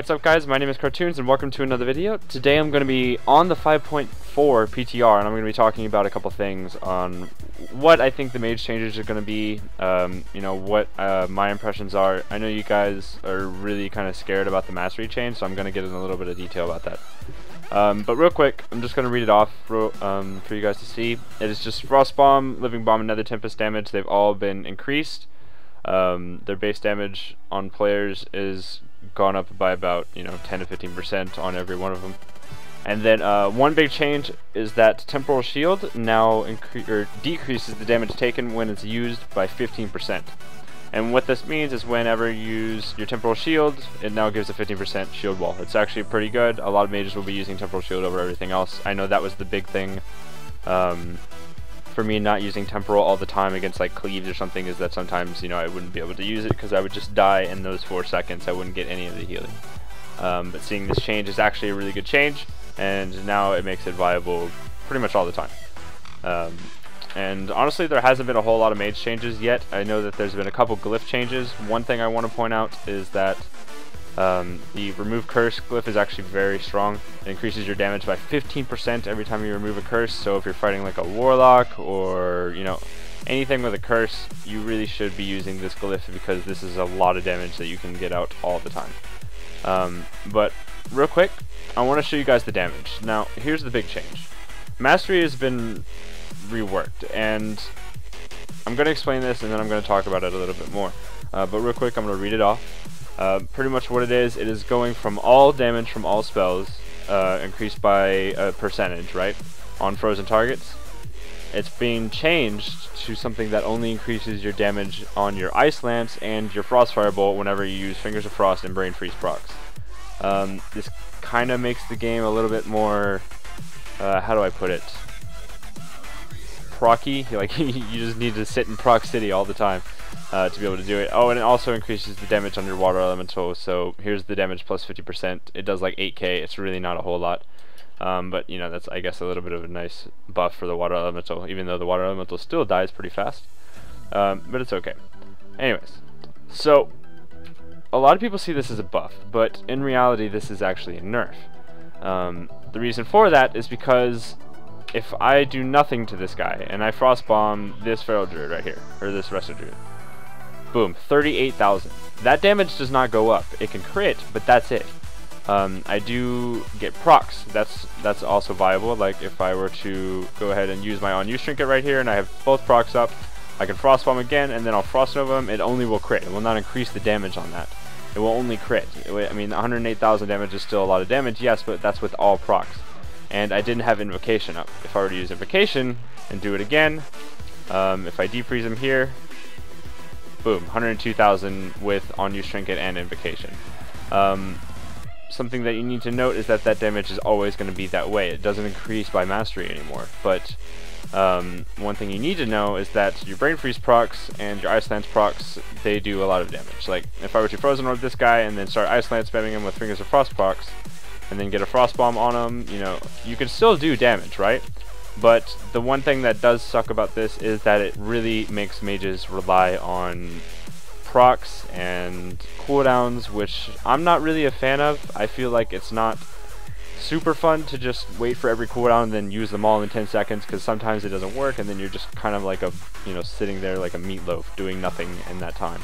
what's up guys? My name is Cartoonz and welcome to another video. Today I'm going to be on the 5.4 PTR and I'm going to be talking about a couple things on what I think the mage changes are going to be, what my impressions are. I know you guys are really kind of scared about the mastery change, so I'm going to get in a little bit of detail about that. But real quick, I'm just going to read it off for you guys to see. It is just Frost Bomb, Living Bomb, and Nether Tempest damage. They've all been increased. Their base damage on players is gone up by about 10 to 15% on every one of them. And then one big change is that Temporal Shield now decreases the damage taken when it's used by 15%. And what this means is whenever you use your Temporal Shield, it now gives a 15% shield wall. It's actually pretty good. A lot of mages will be using Temporal Shield over everything else. I know that was the big thing for me not using Temporal all the time against like Cleaves or something, is that sometimes I wouldn't be able to use it because I would just die in those 4 seconds. I wouldn't get any of the healing. But seeing this change is actually a really good change, and now it makes it viable pretty much all the time. And honestly, there hasn't been a whole lot of mage changes yet. I know that there's been a couple glyph changes. One thing I want to point out is that the remove curse glyph is actually very strong. It increases your damage by 15% every time you remove a curse. So if you're fighting like a warlock or anything with a curse, you really should be using this glyph because this is a lot of damage that you can get out all the time. But real quick, I want to show you guys the damage. Now here's the big change. Mastery has been reworked, and I'm going to explain this and then I'm going to talk about it a little bit more. But real quick, I'm going to read it off. Pretty much what it is going from all damage from all spells increased by a percentage, right, on frozen targets. It's being changed to something that only increases your damage on your Ice Lance and your Frost Firebolt whenever you use Fingers of Frost and Brain Freeze procs. This kind of makes the game a little bit more, how do I put it, procky. Like you just need to sit in proc city all the time to be able to do it. Oh, and it also increases the damage on your water elemental. So here's the damage plus 50%. It does like 8k. It's really not a whole lot, but that's, I guess, a little bit of a nice buff for the water elemental, even though the water elemental still dies pretty fast, but it's okay. Anyways, so a lot of people see this as a buff, but in reality this is actually a nerf. The reason for that is because if I do nothing to this guy and I Frost Bomb this Feral Druid right here, or this Resto Druid, boom, 38,000. That damage does not go up. It can crit, but that's it. I do get procs. That's also viable. Like if I were to go ahead and use my On-Use Trinket right here and I have both procs up, I can Frost Bomb again and then I'll Frost Nova him. It only will crit. It will not increase the damage on that. It will only crit. I mean, 108,000 damage is still a lot of damage, yes, but that's with all procs. And I didn't have Invocation up. If I were to use Invocation and do it again, if I defreeze him here, boom, 102,000 with On-Use Trinket and Invocation. Something that you need to note is that that damage is always going to be that way. It doesn't increase by mastery anymore. But one thing you need to know is that your Brain Freeze procs and your Ice Lance procs, they do a lot of damage. Like if I were to Frozen Orb this guy and then start Ice Lance spamming him with Fingers of Frost procs, and then get a Frost Bomb on him, you can still do damage, right? But the one thing that does suck about this is that it really makes mages rely on procs and cooldowns, which I'm not really a fan of. I feel like it's not super fun to just wait for every cooldown and then use them all in 10 seconds, because sometimes it doesn't work and then you're just kind of like a, sitting there like a meatloaf doing nothing in that time.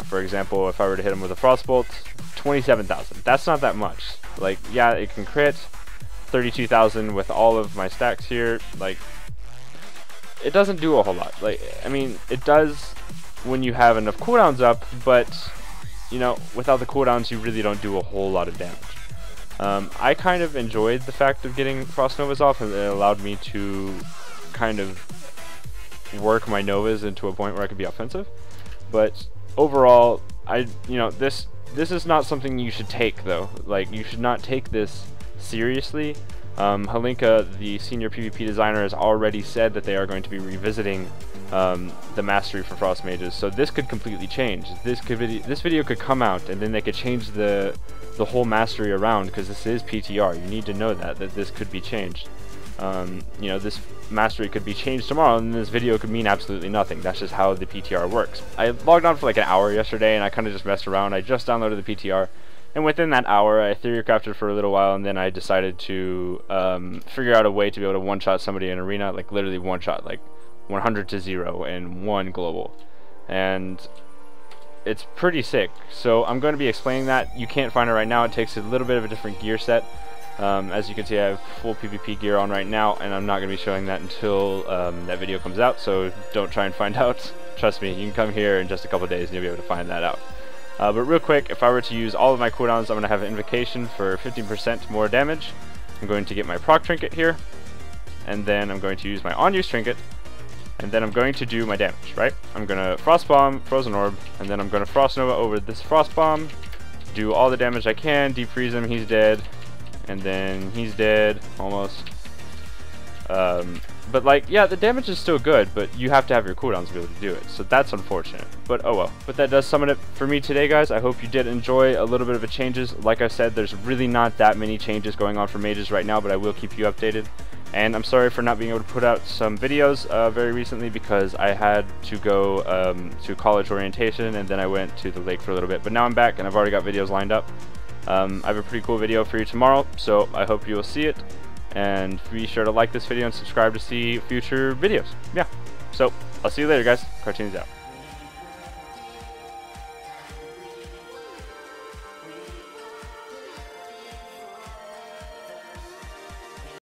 For example, if I were to hit him with a Frostbolt, 27,000. That's not that much. Like, yeah, it can crit. 32,000 with all of my stacks here. Like, it doesn't do a whole lot. Like, I mean, it does when you have enough cooldowns up, but without the cooldowns, you really don't do a whole lot of damage. I kind of enjoyed the fact of getting Frost Novas off, and it allowed me to kind of work my Novas into a point where I could be offensive. But overall, this is not something you should take, though. Like, you should not take this seriously. Halinka, the senior PvP designer, has already said that they are going to be revisiting the mastery for Frost Mages, so this could completely change. This video could come out and then they could change the whole mastery around, because this is PTR. You need to know that this could be changed. This mastery could be changed tomorrow and this video could mean absolutely nothing. That's just how the PTR works. I logged on for like an hour yesterday and I kind of just messed around. I just downloaded the PTR And within that hour, I theory crafted for a little while, and then I decided to figure out a way to be able to one-shot somebody in arena, like literally one-shot, like 100 to 0 in one global. And it's pretty sick. So I'm going to be explaining that. You can't find it right now. It takes a little bit of a different gear set. As you can see, I have full PvP gear on right now, and I'm not going to be showing that until that video comes out, so don't try and find out. Trust me, you can come here in just a couple days and you'll be able to find that out. But real quick, if I were to use all of my cooldowns, I'm going to have an Invocation for 15% more damage. I'm going to get my proc trinket here, and then I'm going to use my on-use trinket, and then I'm going to do my damage, right? I'm going to Frost Bomb, Frozen Orb, and then I'm going to Frost Nova over this Frost Bomb, do all the damage I can, deep freeze him, he's dead, and then he's dead, almost. But like, yeah, the damage is still good, but you have to have your cooldowns to be able to do it, so that's unfortunate. But oh well. But that does sum it up for me today, guys. I hope you did enjoy a little bit of a changes. Like I said, there's really not that many changes going on for mages right now, but I will keep you updated. And I'm sorry for not being able to put out some videos very recently, because I had to go to college orientation, and then I went to the lake for a little bit. But now I'm back, and I've already got videos lined up. I have a pretty cool video for you tomorrow, so I hope you will see it. And be sure to like this video and subscribe to see future videos. Yeah, so I'll see you later, guys. Cartoonz out.